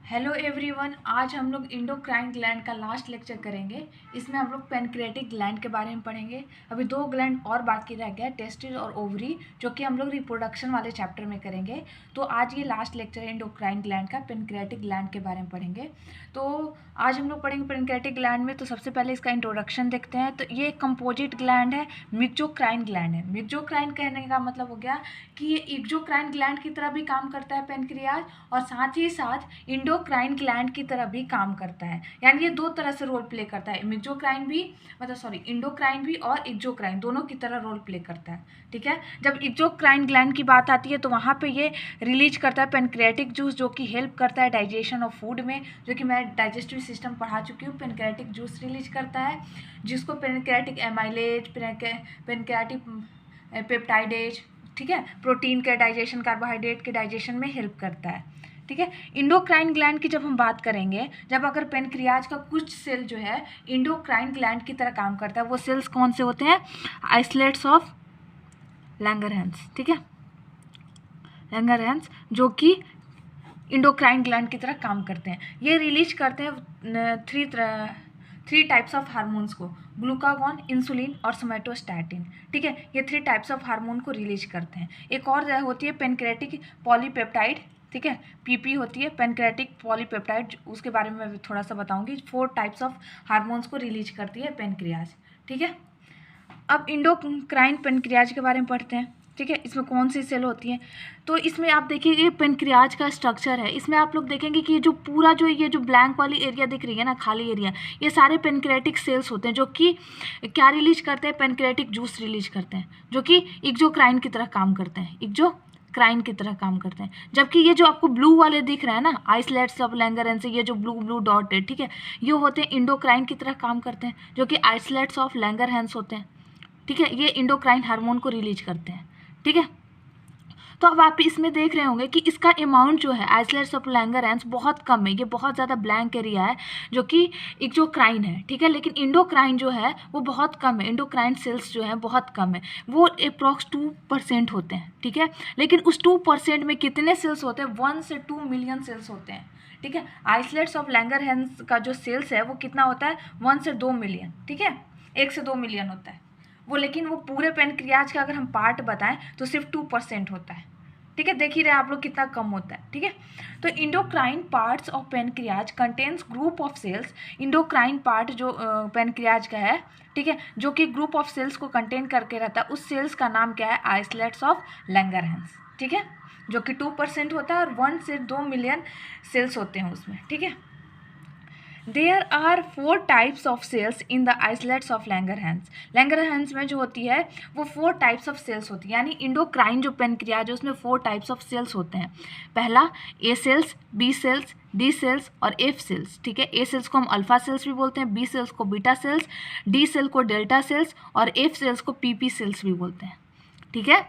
Hello everyone, आज हम लोग इंडोक्राइन ग्लैंड का लास्ट लेक्चर करेंगे। इसमें हम लोग पेनक्रियाटिक ग्लैंड के बारे में पढ़ेंगे। अभी दो ग्लैंड और बाकी रह गया, टेस्टिस और ओवरी, जो कि हम लोग रिप्रोडक्शन वाले चैप्टर में करेंगे। तो आज ये लास्ट लेक्चर है इंडोक्राइन ग्लैंड का, पेनक्रियाटिक ग्लैंड के बारे में पढ़ेंगे। तो आज हम लोग पढ़ेंगे पेनक्रियाटिक ग्लैंड में। तो सबसे पहले इसका इंट्रोडक्शन देखते हैं। तो ये एक कंपोजिट ग्लैंड है, मिक्सोक्राइन ग्लैंड है। मिक्सोक्राइन कहने का मतलब हो गया कि ये एक्सोक्राइन ग्लैंड की तरह भी काम करता है पेनक्रियाज, और साथ ही साथ इंडोक्राइन ग्लैंड की तरह भी काम करता है। यानी ये दो तरह से रोल प्ले करता है, मिक्सोक्राइन भी इंडोक्राइन भी और एक्सोक्राइन दोनों की तरह रोल प्ले करता है। ठीक है, जब एक्सोक्राइन ग्लैंड की बात आती है तो वहाँ पे ये रिलीज करता है पेनक्रियाटिक जूस, जो कि हेल्प करता है डाइजेशन ऑफ फूड में, जो कि मैं डाइजेस्टिव सिस्टम पढ़ा चुकी हूँ। पेनक्रियाटिक जूस रिलीज करता है, जिसको पेनक्रियाटिक एमाइलेज, पेनक्रियाटिक पेप्टाइडेज, ठीक है, प्रोटीन के डाइजेशन, कार्बोहाइड्रेट के डाइजेशन में हेल्प करता है। ठीक है, इंडोक्राइन ग्लैंड की जब हम बात करेंगे, जब अगर पेनक्रियाज का कुछ सेल जो है इंडोक्राइन ग्लैंड की तरह काम करता है, वो सेल्स कौन से होते हैं? Islets of Langerhans. ठीक है, लैंगरहैंस जो कि इंडोक्राइन ग्लैंड की तरह काम करते हैं। ये रिलीज करते हैं थ्री टाइप्स ऑफ हार्मोन्स को, ग्लूकागॉन, इंसुलिन और सोमैटोस्टैटिन। ठीक है, ये थ्री टाइप्स ऑफ हार्मोन को रिलीज करते हैं। एक और होती है पेनक्रियाटिक पॉलीपेप्टाइड। ठीक है, पीपी होती है पेनक्रियाटिक पॉलीपेप्टाइड, उसके बारे में मैं थोड़ा सा बताऊंगी। 4 टाइप्स ऑफ हार्मोन्स को रिलीज करती है पेनक्रियाज। ठीक है, अब इंडोक्राइन पेनक्रियाज के बारे में पढ़ते हैं। ठीक है, इसमें कौन सी सेल होती हैं? तो इसमें आप देखिए पेनक्रियाज का स्ट्रक्चर है। इसमें आप लोग देखेंगे कि जो पूरा ये जो ब्लैंक वाली एरिया दिख रही है ना, खाली एरिया, ये सारे पेनक्रियाटिक सेल्स होते हैं, जो कि क्या रिलीज करते हैं? पेनक्रियाटिक जूस रिलीज करते हैं, जो कि एक्सोक्राइन की तरह काम करते हैं, एक्सोक्राइन की तरह काम करते हैं। जबकि ये जो आपको ब्लू वाले दिख रहे हैं ना, आइसलेट्स ऑफ लैंगरहैंस, ये जो ब्लू डॉट है, ठीक है, ये होते हैं इंडोक्राइन की तरह काम करते हैं, जो कि आइसलेट्स ऑफ लैंगरहैंस होते हैं। ठीक है, ये इंडोक्राइन हार्मोन को रिलीज करते हैं। ठीक है, तो अब आप इसमें देख रहे होंगे कि इसका अमाउंट जो है आइसलेट्स ऑफ लैंगरहैंस बहुत कम है, ये बहुत ज़्यादा ब्लैंक एरिया है, जो कि एक्सोक्राइन है। ठीक है, लेकिन इंडोक्राइन जो है वो बहुत कम है, इंडोक्राइन सेल्स जो है बहुत कम है, वो अप्रॉक्स 2% होते हैं। ठीक है, लेकिन उस 2% में कितने सेल्स होते हैं? 1 से 2 मिलियन सेल्स होते हैं। ठीक है, आइसलेट्स ऑफ लैंगरहैंस का जो सेल्स है वो कितना होता है? 1 से 2 मिलियन। ठीक है, 1 से 2 मिलियन होता है वो, लेकिन वो पूरे पेनक्रियाज का अगर हम पार्ट बताएं तो सिर्फ 2% होता है। ठीक है, देख ही रहे आप लोग कितना कम होता है। ठीक है, तो endocrine parts of pancreas contains group of cells. Endocrine part जो पेनक्रियाज का है, ठीक है, जो कि ग्रुप ऑफ सेल्स को कंटेन करके रहता है, उस सेल्स का नाम क्या है? Islets of Langerhans. ठीक है, जो कि 2% होता है और 1 से 2 मिलियन सेल्स होते हैं उसमें। ठीक है, there are 4 types of cells in the islets of Langerhans. Langerhans में जो होती है वो 4 टाइप्स ऑफ सेल्स होती है, यानी इंडोक्राइन जो पेनक्रियाज है उसमें 4 टाइप्स ऑफ सेल्स होते हैं। पहला A cells, B cells, D cells और एफ सेल्स। ठीक है, ए सेल्स को हम अल्फा सेल्स भी बोलते हैं, बी सेल्स को बीटा सेल्स, डी सेल को डेल्टा सेल्स और एफ सेल्स को पीपी सेल्स भी बोलते हैं। ठीक है,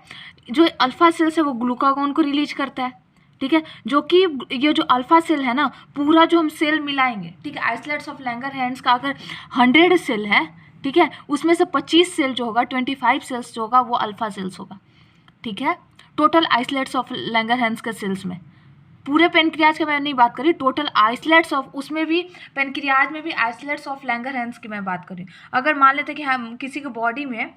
जो अल्फा सेल्स है वो ग्लूकागॉन को रिलीज करता है। ठीक है, जो कि ये जो अल्फा सेल है ना, पूरा जो हम सेल मिलाएंगे, ठीक है, आइसलेट्स ऑफ लैंगरहैंस का अगर 100 सेल है, ठीक है, उसमें से 25 सेल जो होगा, 25 सेल्स जो होगा वो अल्फा सेल्स होगा। ठीक है, टोटल आइसलेट्स ऑफ लैंगरहैंस के सेल्स में, पूरे पेनक्रियाज का मैं नहीं बात करी, टोटल आइसलेट्स ऑफ, उसमें भी पेनक्रियाज में भी आइसलेट्स ऑफ लैंगरहैंस की मैं बात करी। अगर मान लेते कि हम किसी के बॉडी में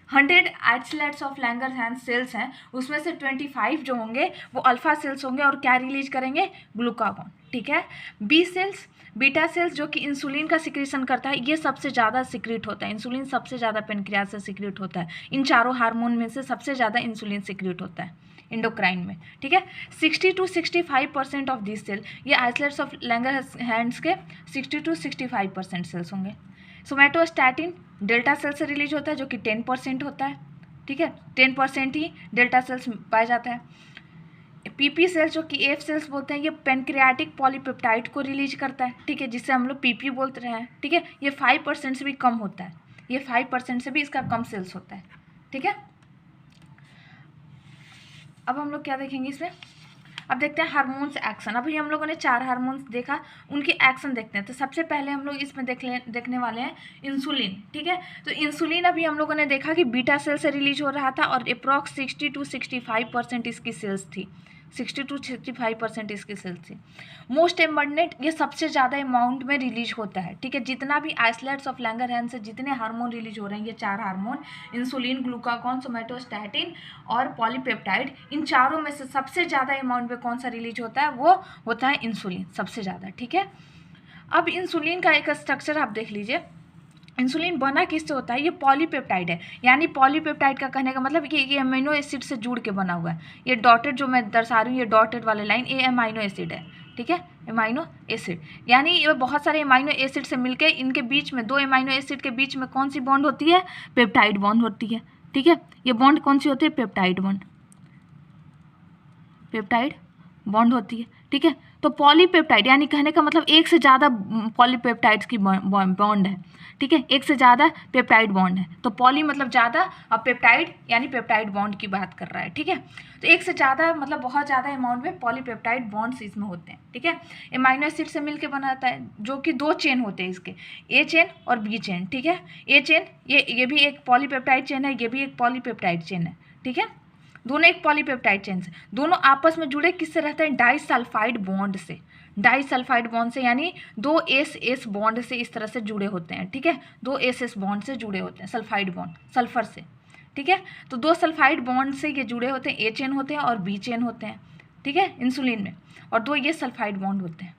100 आइसलेट्स ऑफ लैंगरहैंस सेल्स हैं, उसमें से 25 जो होंगे वो अल्फा सेल्स होंगे और क्या रिलीज करेंगे? ग्लूकागॉन। ठीक है, बी सेल्स, बीटा सेल्स जो कि इंसुलिन का सिक्रीशन करता है, ये सबसे ज़्यादा सिक्रीट होता है, इंसुलिन सबसे ज़्यादा पेनक्रियाज से सिक्रीट होता है। इन चारों हार्मोन में से सबसे ज़्यादा इंसुलिन सिक्रीट होता है इंडोक्राइन में। ठीक है, 60 to 65% ऑफ दिस सेल, ये आइसलेट्स ऑफ लैंगरहैंस के 60 to 65% सेल्स होंगे। सोमैटोस्टैटिन डेल्टा सेल से रिलीज होता है, जो कि 10% होता है। ठीक है, 10% ही डेल्टा सेल्स पाया जाता है। पीपी सेल्स जो कि एफ सेल्स बोलते हैं, ये पेनक्रियाटिक पॉलीपेप्टाइड को रिलीज करता है। ठीक है, जिससे हम लोग पीपी बोलते रहे हैं। ठीक है, ये 5% से भी कम होता है, ये 5% से भी इसका कम सेल्स होता है। ठीक है, अब हम लोग क्या देखेंगे इसमें? अब देखते हैं हार्मोन्स एक्शन। अभी हम लोगों ने 4 हार्मोन्स देखा, उनके एक्शन देखते हैं। तो सबसे पहले हम लोग इसमें देखने वाले हैं इंसुलिन। ठीक है, तो इंसुलिन अभी हम लोगों ने देखा कि बीटा सेल से रिलीज हो रहा था और अप्रॉक्स 60 to 65% इसकी सेल्स थी, 60 to 65% इसकी सेल्स थी। मोस्ट एबंडेंट, ये सबसे ज़्यादा अमाउंट में रिलीज होता है, ठीक है। जितना भी आइसोलेट्स ऑफ लैंगरहैंस से जितने हार्मोन रिलीज हो रहे हैं, ये 4 हार्मोन इंसुलिन, ग्लूकागॉन, सोमैटोस्टैटिन और पॉलीपेप्टाइड, इन चारों में से सबसे ज़्यादा अमाउंट में कौन सा रिलीज होता है, वो होता है इंसुलिन, सबसे ज़्यादा, ठीक है। अब इंसुलिन का एक स्ट्रक्चर आप देख लीजिए। इंसुलिन बना किससे होता है, ये पॉलीपेप्टाइड है, यानी पॉलीपेप्टाइड का कहने का मतलब ये अमीनो एसिड से जुड़ के बना हुआ है। ये डॉटेड जो मैं दर्शा रही हूँ, ये डॉटेड वाले लाइन, ये अमीनो एसिड है, ठीक है, अमीनो एसिड, यानी ये बहुत सारे अमीनो एसिड से मिलके इनके बीच में, 2 अमीनो एसिड के बीच में कौन सी बॉन्ड होती है, पेप्टाइड बॉन्ड होती है, ठीक है। ये बॉन्ड कौन सी होती है, पेप्टाइड बॉन्ड, पेप्टाइड बॉन्ड होती है, ठीक है। तो पॉलीपेप्टाइड यानी कहने का मतलब एक से ज़्यादा पॉलीपेप्टाइड्स की बॉन्ड है, ठीक है, एक से ज़्यादा पेप्टाइड बॉन्ड है। तो पॉली मतलब ज़्यादा, अब पेप्टाइड यानी पेप्टाइड बॉन्ड की बात कर रहा है, ठीक है। तो एक से ज़्यादा मतलब बहुत ज़्यादा अमाउंट में पॉलीपेप्टाइड बॉन्ड्स इसमें होते हैं, ठीक है। अमीनो एसिड से मिलकर बनाता है, जो कि 2 चेन होते हैं इसके, ए चेन और बी चेन, ठीक है। ए चेन ये भी एक पॉलीपेप्टाइड चेन है, ये भी एक पॉलीपेप्टाइड चेन है, ठीक है। दोनों एक पॉलीपेप्टाइड चेन से, दोनों आपस में जुड़े किससे रहते हैं, डाइसल्फाइड बॉन्ड से, डाइसल्फाइड बॉन्ड से, यानी 2 एस बॉन्ड से इस तरह से जुड़े होते हैं, ठीक है। 2 एस बॉन्ड से जुड़े होते हैं, सल्फाइड बॉन्ड, सल्फर से, ठीक है। तो 2 सल्फाइड बॉन्ड से ये जुड़े होते हैं, ए चेन होते हैं और बी चेन होते हैं, ठीक है, इंसुलिन में। और 2 ये सल्फाइड बॉन्ड होते हैं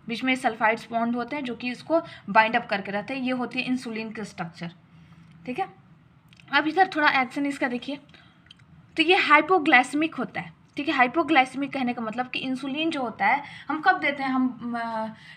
बीच में सल्फाइड्स बॉन्ड होते हैं जो कि इसको बाइंड अप करके रहते हैं। ये होती है इंसुलिन के स्ट्रक्चर, ठीक है। अब इधर थोड़ा एक्शन इसका देखिए। तो ये हाइपोग्लाइसेमिक होता है, ठीक है। हाइपोग्लाइसेमिक कहने का मतलब कि इंसुलिन जो होता है हम कब देते हैं, हम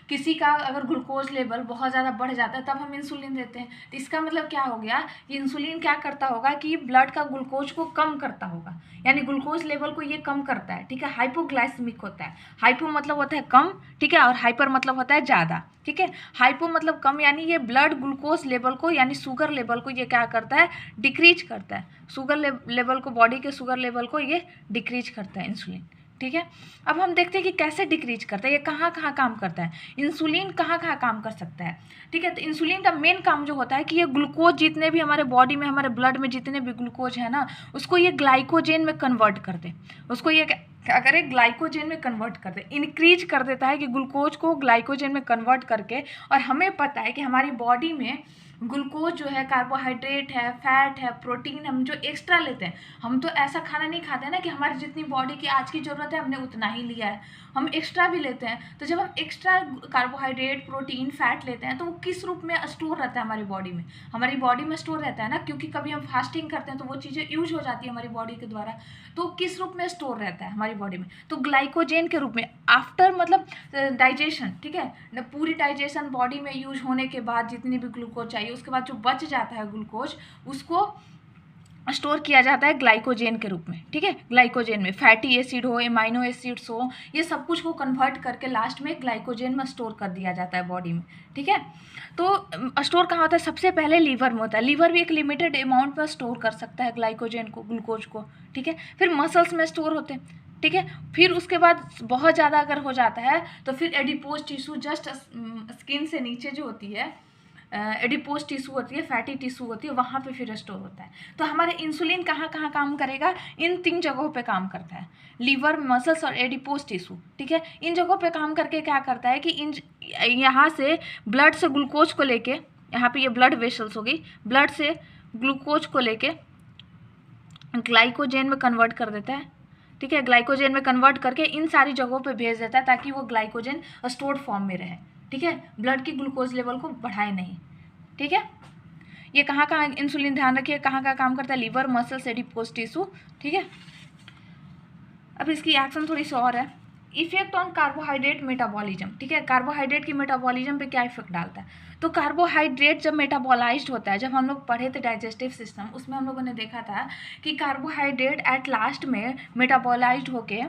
किसी का अगर ग्लूकोज लेवल बहुत ज़्यादा बढ़ जाता है तब हम इंसुलिन देते हैं। तो इसका मतलब क्या हो गया कि इंसुलिन क्या करता होगा कि ब्लड का ग्लूकोज को कम करता होगा, यानी ग्लूकोज लेवल को ये कम करता है, ठीक है। हाइपोग्लाइसेमिक होता है, हाइपो मतलब होता है कम, ठीक है, और हाइपर मतलब होता है ज़्यादा, ठीक है। हाइपो मतलब कम, यानी ये ब्लड ग्लूकोज लेवल को यानी शुगर लेवल को ये क्या करता है, डिक्रीज करता है, शुगर लेवल को, बॉडी के शुगर लेवल को ये डिक्रीज करता है इंसुलिन, ठीक है। अब हम देखते हैं कि कैसे डिक्रीज करता है, ये कहाँ कहाँ काम करता है, इंसुलिन कहाँ कहाँ काम कर सकता है, ठीक है। तो इंसुलिन का मेन काम जो होता है कि ये ग्लूकोज जितने भी हमारे बॉडी में, हमारे ब्लड में जितने भी ग्लूकोज है ना, उसको ये ग्लाइकोजेन में कन्वर्ट कर दे, उसको ये क्या करे, ग्लाइकोजेन में कन्वर्ट कर दे, इंक्रीज कर देता है कि ग्लूकोज को ग्लाइकोजेन में कन्वर्ट करके। और हमें पता है कि हमारी बॉडी में ग्लूकोज जो है, कार्बोहाइड्रेट है, फैट है, प्रोटीन, हम जो एक्स्ट्रा लेते हैं, हम तो ऐसा खाना नहीं खाते हैं ना कि हमारी जितनी बॉडी की आज की ज़रूरत है हमने उतना ही लिया है, हम एक्स्ट्रा भी लेते हैं। तो जब हम एक्स्ट्रा कार्बोहाइड्रेट, प्रोटीन, फैट लेते हैं तो वो किस रूप में स्टोर रहता है हमारी बॉडी में स्टोर रहता है ना, क्योंकि कभी हम फास्टिंग करते हैं तो वो चीज़ें यूज हो जाती है हमारी बॉडी के द्वारा। तो किस रूप में स्टोर रहता है हमारी बॉडी में, तो ग्लाइकोजेन के रूप में, आफ्टर मतलब डाइजेशन, ठीक है, पूरी डाइजेशन बॉडी में यूज होने के बाद जितनी भी ग्लूकोज चाहिए, उसके बाद जो बच जाता है ग्लूकोज उसको स्टोर किया जाता है ग्लाइकोजेन के रूप में, ठीक है। ग्लाइकोजेन में फैटी एसिड हो, एमाइनो एसिड्स हो, ये सब कुछ को कन्वर्ट करके लास्ट में ग्लाइकोजेन में स्टोर कर दिया जाता है बॉडी में, ठीक है। तो स्टोर कहाँ होता है, सबसे पहले लीवर में होता है। लीवर भी एक लिमिटेड अमाउंट में स्टोर कर सकता है ग्लाइकोजेन को, ग्लूकोज को, ठीक है। फिर मसल्स में स्टोर होते हैं, ठीक है। फिर उसके बाद बहुत ज़्यादा अगर हो जाता है तो फिर एडिपोज टिश्यू, जस्ट स्किन से नीचे जो होती है एडिपोज टिश्यू होती है, फैटी टिश्यू होती है, वहाँ पे फिर स्टोर होता है। तो हमारे इंसुलिन कहाँ कहाँ काम करेगा, इन 3 जगहों पे काम करता है, लीवर, मसल्स और एडिपोज टिश्यू, ठीक है। इन जगहों पे काम करके क्या करता है कि यहाँ से ब्लड से ग्लूकोज को लेके, यहाँ पे ये ब्लड वेसल्स होगी, ब्लड से ग्लूकोज को लेके ग्लाइकोजेन में कन्वर्ट कर देता है, ठीक है। ग्लाइकोजेन में कन्वर्ट करके इन सारी जगहों पे भेज देता है ताकि वो ग्लाइकोजेन स्टोर्ड फॉर्म में रहे, ठीक है, ब्लड की ग्लूकोज लेवल को बढ़ाए नहीं, ठीक है। ये कहाँ कहाँ इंसुलिन, ध्यान रखिए कहाँ कहाँ काम करता है, लीवर, मसल्स, एडिपोज टिश्यू, ठीक है। अब इसकी एक्शन थोड़ी सी और है, इफेक्ट ऑन कार्बोहाइड्रेट मेटाबॉलिज्म, ठीक है। कार्बोहाइड्रेट की मेटाबॉलिज्म पे क्या इफेक्ट डालता है, तो कार्बोहाइड्रेट जब मेटाबॉलाइज्ड होता है, जब हम लोग पढ़े थे डाइजेस्टिव सिस्टम, उसमें हम लोगों ने देखा था कि कार्बोहाइड्रेट एट लास्ट में मेटाबॉलाइज्ड होके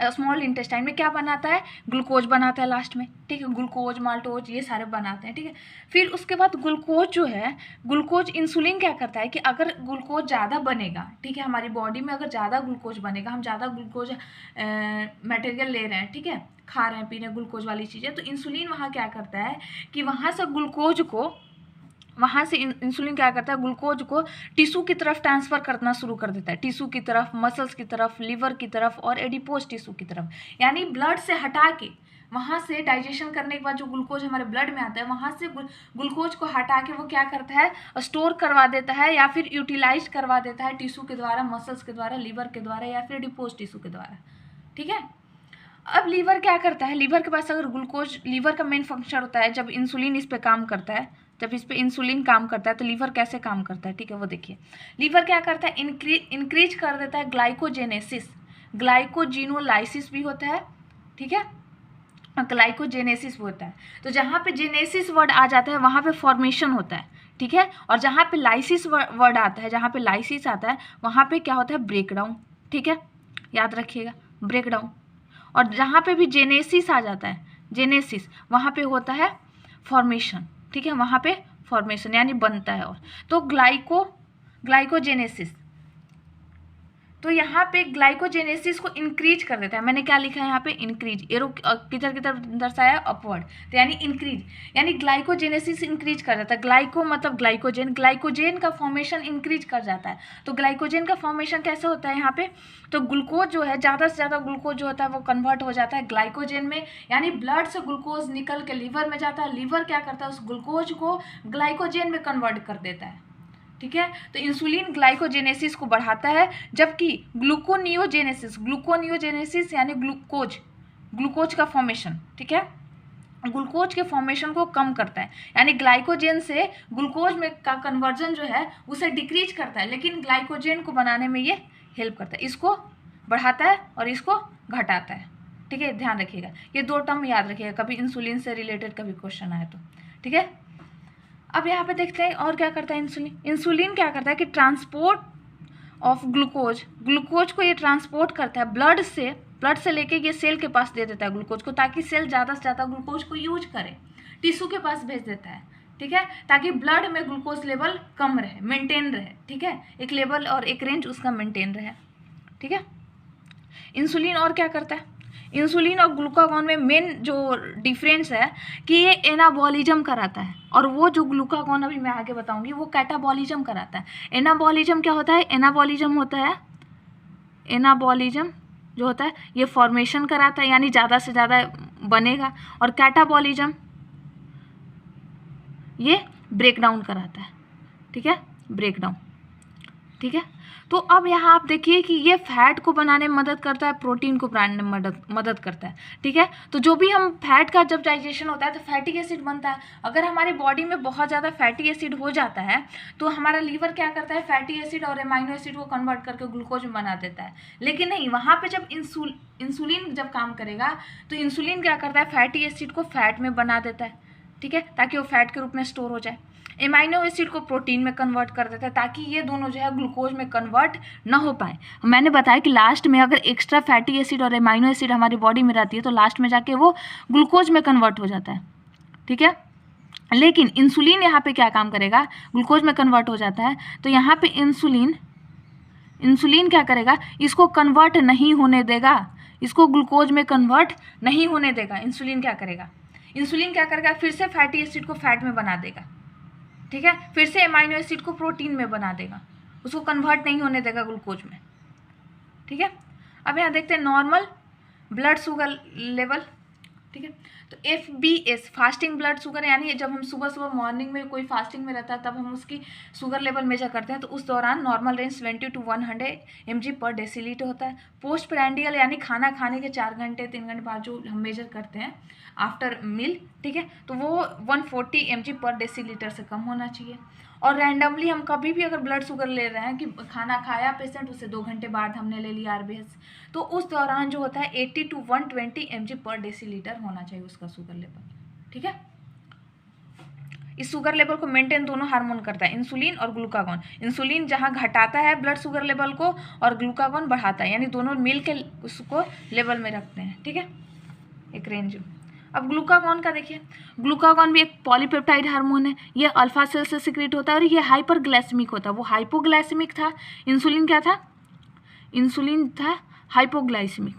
स्मॉल इंटेस्टाइन में क्या बनाता है, ग्लूकोज बनाता है लास्ट में, ठीक है। ग्लूकोज, माल्टोज ये सारे बनाते हैं, ठीक है। फिर उसके बाद ग्लूकोज जो है, ग्लूकोज, इंसुलिन क्या करता है कि अगर ग्लूकोज ज़्यादा बनेगा, ठीक है, हमारी बॉडी में अगर ज़्यादा ग्लूकोज बनेगा, हम ज़्यादा ग्लूकोज मटेरियल ले रहे हैं, ठीक है, खा रहे हैं, पी रहे हैं ग्लूकोज वाली चीज़ें, तो इंसुलिन वहाँ क्या करता है कि वहाँ से ग्लूकोज को वहाँ से इंसुलिन क्या करता है, ग्लूकोज को टिश्यू की तरफ ट्रांसफ़र करना शुरू कर देता है, टिश्यू की तरफ, मसल्स की तरफ, लिवर की तरफ और एडिपोज टिश्यू की तरफ। यानी ब्लड से हटा के, वहाँ से डाइजेशन करने के बाद जो ग्लूकोज हमारे ब्लड में आता है, वहाँ से ग्लूकोज को हटा के वो क्या करता है, स्टोर करवा देता है या फिर यूटिलाइज करवा देता है टिश्यू के द्वारा, मसल्स के द्वारा, लिवर के द्वारा या फिर एडिपोज टिश्यू के द्वारा। ठीक है। अब लीवर क्या करता है, लीवर के पास अगर ग्लूकोज, लीवर का मेन फंक्शन होता है जब इंसुलिन इस पे काम करता है, जब इस पे इंसुलिन काम करता है तो लीवर कैसे काम करता है, ठीक है, वो देखिए। लीवर क्या करता है, इंक्रीज कर देता है ग्लाइकोजेनेसिस, ग्लाइकोजिनोलाइसिस भी होता है, ठीक है, ग्लाइकोजेनेसिस भी होता है। तो जहाँ पे जेनेसिस वर्ड आ जाता है वहाँ पे फॉर्मेशन होता है, ठीक है, और जहाँ पे लाइसिस वर्ड आता है, जहाँ पे लाइसिस आता है वहाँ पे क्या होता है, ब्रेकडाउन, ठीक है, याद रखिएगा, ब्रेकडाउन। और जहाँ पे भी जेनेसिस आ जाता है, जेनेसिस, वहाँ पे होता है फॉर्मेशन, ठीक है, वहाँ पे फॉर्मेशन यानी बनता है। और तो ग्लाइकोजेनेसिस, तो यहाँ पे ग्लाइकोजेनेसिस को इंक्रीज कर देता है। मैंने क्या लिखा है यहाँ पे, इंक्रीज, एरो किधर किधर दर्शाया, अपवर्ड, तो यानी इंक्रीज, यानी ग्लाइकोजेनेसिस इंक्रीज कर जाता है। ग्लाइको मतलब ग्लाइकोजेन, ग्लाइकोजेन का फॉर्मेशन इंक्रीज कर जाता है। तो ग्लाइकोजेन का फॉर्मेशन कैसे होता है यहाँ पे, तो ग्लूकोज जो है, ज़्यादा से ज़्यादा ग्लूकोज जो होता है वो कन्वर्ट हो जाता है ग्लाइकोजेन में, यानी ब्लड से ग्लूकोज निकल के लीवर में जाता है, लीवर क्या करता है, उस ग्लूकोज को ग्लाइकोजेन में कन्वर्ट कर देता है, ठीक है। तो इंसुलिन ग्लाइकोजेनेसिस को बढ़ाता है, जबकि ग्लूकोनियोजेनेसिस यानी ग्लूकोज का फॉर्मेशन, ठीक है, ग्लूकोज के फॉर्मेशन को कम करता है, यानी ग्लाइकोजेन से ग्लूकोज में का कन्वर्जन जो है उसे डिक्रीज करता है, लेकिन ग्लाइकोजेन को बनाने में ये हेल्प करता है, इसको बढ़ाता है और इसको घटाता है, ठीक है, ध्यान रखिएगा, ये दो टर्म याद रखिएगा, कभी इंसुलिन से रिलेटेड कभी क्वेश्चन आए तो, ठीक है। अब यहाँ पे देखते हैं और क्या करता है इंसुलिन। इंसुलिन क्या करता है कि ट्रांसपोर्ट ऑफ ग्लूकोज को ये ट्रांसपोर्ट करता है ब्लड से लेके ये सेल के पास दे देता है ग्लूकोज को, ताकि सेल ज़्यादा से ज़्यादा ग्लूकोज को यूज करे, टिश्यू के पास भेज देता है, ठीक है, ताकि ब्लड में ग्लूकोज लेवल कम रहे, मेंटेन रहे, ठीक है, एक लेवल और एक रेंज उसका मेंटेन रहे, ठीक है। इंसुलिन और क्या करता है, इंसुलिन और ग्लूकागॉन में मेन जो डिफरेंस है कि ये एनाबॉलिज्म कराता है, और वो जो ग्लूकागॉन अभी मैं आगे बताऊंगी वो कैटाबॉलिज्म कराता है। एनाबॉलिज्म क्या होता है, एनाबॉलिज्म जो होता है ये फॉर्मेशन कराता है, यानी ज़्यादा से ज़्यादा बनेगा, और कैटाबॉलिज्म ये ब्रेकडाउन कराता है, ठीक है, ब्रेकडाउन, ठीक है। तो अब यहाँ आप देखिए कि ये फैट को बनाने में मदद करता है, प्रोटीन को बनाने में मदद करता है, ठीक है। तो जो भी हम फैट का जब डाइजेशन होता है तो फैटी एसिड बनता है। अगर हमारे बॉडी में बहुत ज़्यादा फैटी एसिड हो जाता है तो हमारा लीवर क्या करता है, फैटी एसिड और एमाइनो एसिड को कन्वर्ट करके ग्लूकोज में बना देता है। लेकिन नहीं, वहाँ पर जब इंसुलिन जब काम करेगा तो इंसुलिन क्या करता है, फैटी एसिड को फैट में बना देता है, ठीक है, ताकि वो फैट के रूप में स्टोर हो जाए। एमाइनो एसिड को प्रोटीन में कन्वर्ट कर देता है, ताकि ये दोनों जो है ग्लूकोज में कन्वर्ट ना हो पाए। मैंने बताया कि लास्ट में अगर एक्स्ट्रा फैटी एसिड और एमाइनो एसिड हमारी बॉडी में रहती है तो लास्ट में जाके वो ग्लूकोज में कन्वर्ट हो जाता है, ठीक है। लेकिन इंसुलिन यहाँ पे क्या काम करेगा, ग्लूकोज में कन्वर्ट हो जाता है, तो यहाँ पे इंसुलिन क्या करेगा, इसको कन्वर्ट नहीं होने देगा, इसको ग्लूकोज में कन्वर्ट नहीं होने देगा। इंसुलिन क्या करेगा, फिर से फैटी एसिड को फैट में बना देगा, ठीक है, फिर से एमाइनो एसिड को प्रोटीन में बना देगा, उसको कन्वर्ट नहीं होने देगा ग्लूकोज में, ठीक है। अब यहाँ देखते हैं नॉर्मल ब्लड शुगर लेवल, ठीक है। तो FBS फास्टिंग ब्लड शुगर, यानी जब हम सुबह सुबह मॉर्निंग में कोई फास्टिंग में रहता है तब हम उसकी शुगर लेवल मेजर करते हैं, तो उस दौरान नॉर्मल रेंज 20 to 100 mg पर डेसीलीटर होता है। पोस्ट प्रैंडियल यानी खाना खाने के 4 घंटे 3 घंटे बाद जो हम मेजर करते हैं आफ्टर मील, ठीक है, तो वो 140 mg पर डेसीलीटर से कम होना चाहिए। और रैंडमली हम कभी भी अगर ब्लड शुगर ले रहे हैं कि खाना खाया पेशेंट, उससे 2 घंटे बाद हमने ले लिया RBS, तो उस दौरान जो होता है 80 to 120 mg पर डेसीलीटर होना चाहिए उसका शुगर लेवल, ठीक है। इस शुगर लेवल को मेंटेन दोनों हार्मोन करता है, इंसुलिन और ग्लूकागॉन। इंसुलिन जहाँ घटाता है ब्लड शुगर लेवल को और ग्लूकागॉन बढ़ाता है, यानी दोनों मिल के उसको लेवल में रखते हैं, ठीक है, एक रेंज में। अब ग्लूकागॉन का देखिए, ग्लूकागॉन भी एक पॉलीपेप्टाइड हार्मोन है, ये अल्फा सेल से सिक्रेट होता है और ये हाइपरग्लाइसेमिक होता है। वो हाइपोग्लाइसेमिक था, इंसुलिन क्या था, इंसुलिन था हाइपोग्लाइसेमिक,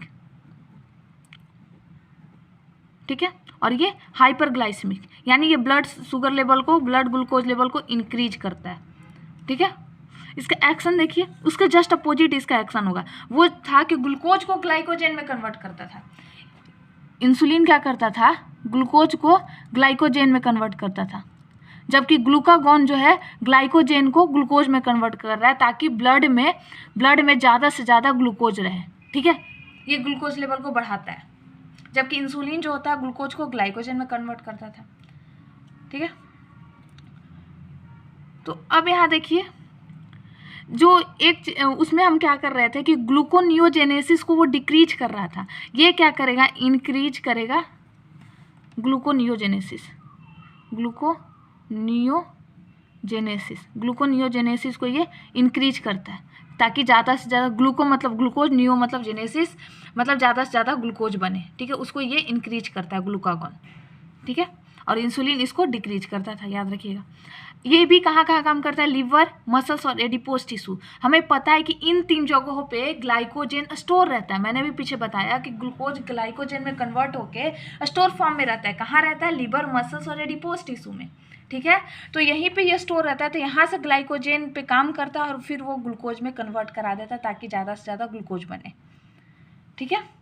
ठीक है। और ये हाइपरग्लाइसेमिक, यानी ये ब्लड शुगर लेवल को, ब्लड ग्लूकोज लेवल को इंक्रीज करता है, ठीक है। इसका एक्शन देखिए, उसके जस्ट अपोजिट इसका एक्शन होगा। वो था कि ग्लूकोज को ग्लाइकोजेन में कन्वर्ट करता था, इंसुलिन क्या करता था, ग्लूकोज को ग्लाइकोजेन में कन्वर्ट करता था, जबकि ग्लूकागॉन जो है ग्लाइकोजेन को ग्लूकोज में कन्वर्ट कर रहा है ताकि ब्लड में ज़्यादा से ज़्यादा ग्लूकोज रहे, ठीक है। ये ग्लूकोज लेवल को बढ़ाता है, जबकि इंसुलिन जो होता है ग्लूकोज को ग्लाइकोजेन में कन्वर्ट करता था, ठीक है। तो अब यहाँ देखिए, जो एक उसमें हम क्या कर रहे थे कि ग्लूकोनियोजेनेसिस को वो डिक्रीज कर रहा था, ये क्या करेगा, इंक्रीज करेगा ग्लूकोनियोजेनेसिस को ये इंक्रीज करता है ताकि ज़्यादा से ज़्यादा ग्लूको मतलब ग्लूकोज, नियो मतलब जेनेसिस मतलब ज़्यादा से ज़्यादा ग्लूकोज बने, ठीक है। उसको ये इंक्रीज करता है ग्लूकागॉन, ठीक है। और इंसुलिन इसको डिक्रीज करता था, याद रखिएगा। ये भी कहाँ कहाँ काम करता है, लिवर, मसल्स और एडिपोज टिश्यू। हमें पता है कि इन 3 जगहों पे ग्लाइकोजेन स्टोर रहता है। मैंने भी पीछे बताया कि ग्लूकोज ग्लाइकोजेन में कन्वर्ट होके स्टोर फॉर्म में रहता है। कहाँ रहता है, लिवर, मसल्स और एडिपोज टिश्यू में, ठीक है। तो यहीं पे ये स्टोर रहता है, तो यहाँ से ग्लाइकोजेन पे काम करता है और फिर वो ग्लूकोज में कन्वर्ट करा देता है ताकि ज़्यादा से ज़्यादा ग्लूकोज बने, ठीक है।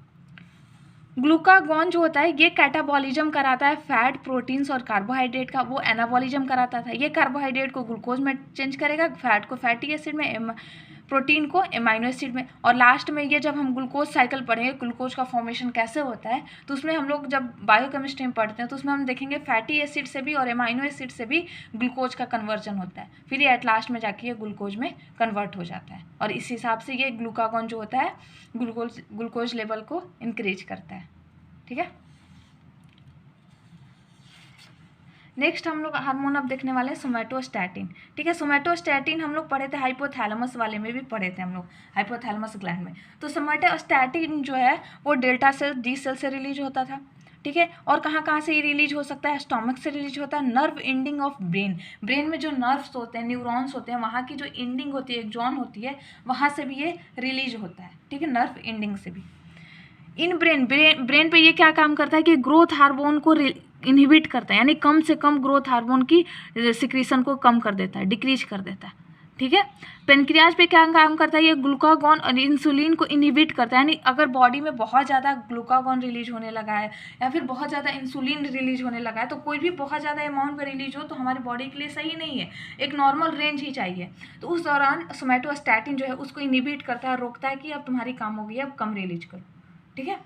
ग्लूकागॉन जो होता है ये कैटाबॉलिज्म कराता है फैट, प्रोटीन्स और कार्बोहाइड्रेट का। वो एनाबॉलिज्म कराता था, ये कार्बोहाइड्रेट को ग्लूकोज में चेंज करेगा, फैट को फैटी एसिड में, प्रोटीन को एमाइनो एसिड में। और लास्ट में ये जब हम ग्लूकोज साइकिल पढ़ेंगे, ग्लूकोज का फॉर्मेशन कैसे होता है, तो उसमें हम लोग जब बायोकेमिस्ट्री में पढ़ते हैं तो उसमें हम देखेंगे फैटी एसिड से भी और एमाइनो एसिड से भी ग्लूकोज का कन्वर्जन होता है, फिर ये एट लास्ट में जाके ये ग्लूकोज में कन्वर्ट हो जाता है। और इस हिसाब से ये ग्लूकागॉन जो होता है ग्लूकोज लेवल को इंक्रीज करता है, ठीक है। नेक्स्ट हम लोग हार्मोन अब देखने वाले हैं सोमैटोस्टैटिन, ठीक है। सोमैटोस्टैटिन हम लोग पढ़े थे हाइपोथैलेमस वाले में भी पढ़े थे हम लोग, हाइपोथैलेमस ग्लैंड में। तो सोमैटोस्टैटिन जो है वो डेल्टा सेल, डी सेल से रिलीज होता था, ठीक है। और कहाँ कहाँ से ये रिलीज हो सकता है, स्टोमक से रिलीज होता है, नर्व एंडिंग ऑफ ब्रेन में जो नर्व्स होते हैं, न्यूरॉन्स होते हैं, वहाँ की जो एंडिंग होती है, एक्सॉन होती है, वहाँ से भी ये रिलीज होता है, ठीक है, नर्व एंडिंग से भी। इन ब्रेन पे ये क्या काम करता है कि ग्रोथ हार्मोन को इनहिबिट करता है, यानी कम से कम ग्रोथ हार्मोन की सिक्रीशन को कम कर देता है, डिक्रीज कर देता है, ठीक है। पेनक्रियाज पे क्या काम करता है, ये ग्लूकागॉन और इंसुलिन को इनहिबिट करता है, यानी अगर बॉडी में बहुत ज़्यादा ग्लूकागॉन रिलीज होने लगा है या फिर बहुत ज़्यादा इंसुलिन रिलीज होने लगा है, तो कोई भी बहुत ज़्यादा अमाउंट में रिलीज हो तो हमारी बॉडी के लिए सही नहीं है, एक नॉर्मल रेंज ही चाहिए। तो उस दौरान सोमैटोस्टैटिन जो है उसको इनहिबिट करता है, रोकता है कि अब तुम्हारी काम हो गई है, अब कम रिलीज करो, ठीक है।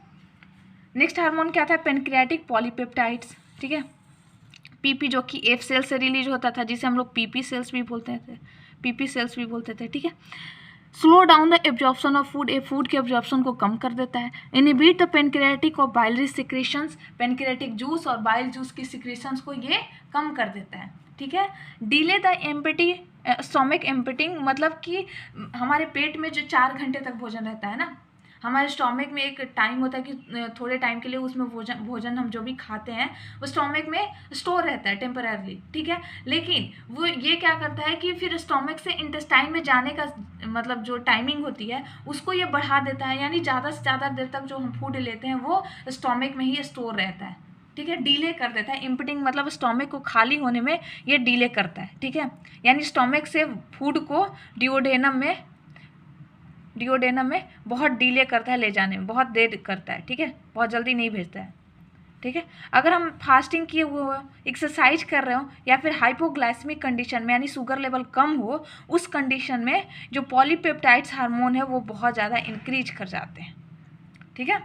नेक्स्ट हार्मोन क्या था, पेनक्रियाटिक पॉलीपेप्टाइड्स, ठीक है। पीपी जो कि एफ सेल से रिलीज होता था, जिसे हम लोग पीपी सेल्स भी बोलते थे, ठीक है। Slow down the absorption of food, food के एब्जॉर्प्शन को कम कर देता है। इनहिबिट द पेनक्रियाटिक और बाइलरी सिक्रेशंस, पेनक्रियाटिक जूस और बाइल जूस की सिक्रेशंस को ये कम कर देता है, ठीक है। Delay the empty, stomach emptying मतलब कि हमारे पेट में जो 4 घंटे तक भोजन रहता है ना, हमारे स्टोमक में एक टाइम होता है कि थोड़े टाइम के लिए उसमें भोजन हम जो भी खाते हैं वो स्टोमक में स्टोर रहता है टेम्पररली, ठीक है। लेकिन वो ये क्या करता है कि फिर स्टोमक से इंटेस्टाइन में जाने का मतलब जो टाइमिंग होती है उसको ये बढ़ा देता है, यानी ज़्यादा से ज़्यादा देर तक जो हम फूड लेते हैं वो स्टोमक में ही स्टोर रहता है, ठीक है। डिले कर देता है, इम्पटिंग मतलब स्टोमक को खाली होने में ये डिले करता है, ठीक है। यानी स्टोमक से फूड को डिओडेनम में बहुत डिले करता है, ले जाने में बहुत देर करता है, ठीक है, बहुत जल्दी नहीं भेजता है, ठीक है। अगर हम फास्टिंग किए हुए हो, एक्सरसाइज कर रहे हो या फिर हाइपोग्लाइसेमिक कंडीशन में यानी शुगर लेवल कम हो, उस कंडीशन में जो पॉलीपेप्टाइड्स हार्मोन है वो बहुत ज़्यादा इंक्रीज कर जाते हैं, ठीक है,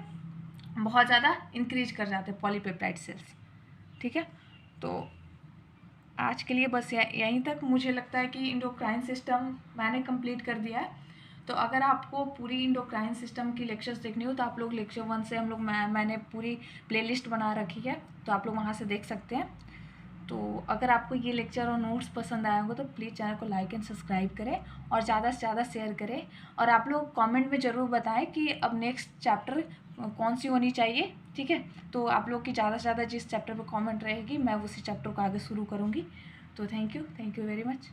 बहुत ज़्यादा इंक्रीज कर जाते हैं पॉलीपेप्टाइड सेल्स, ठीक है। तो आज के लिए बस यहीं तक। मुझे लगता है कि इंडोक्राइन सिस्टम मैंने कंप्लीट कर दिया है। तो अगर आपको पूरी इंडोक्राइन सिस्टम की लेक्चर्स देखनी हो तो आप लोग लेक्चर 1 से हम लोग मैंने पूरी प्लेलिस्ट बना रखी है, तो आप लोग वहाँ से देख सकते हैं। तो अगर आपको ये लेक्चर और नोट्स पसंद आए होंगे तो प्लीज़ चैनल को लाइक एंड सब्सक्राइब करें और ज़्यादा से ज़्यादा शेयर करें। और आप लोग कमेंट में ज़रूर बताएं कि अब नेक्स्ट चैप्टर कौन सी होनी चाहिए, ठीक है। तो आप लोग की ज़्यादा से ज़्यादा जिस चैप्टर पर कमेंट रहेगी मैं उसी चैप्टर को आगे शुरू करूँगी। तो थैंक यू वेरी मच।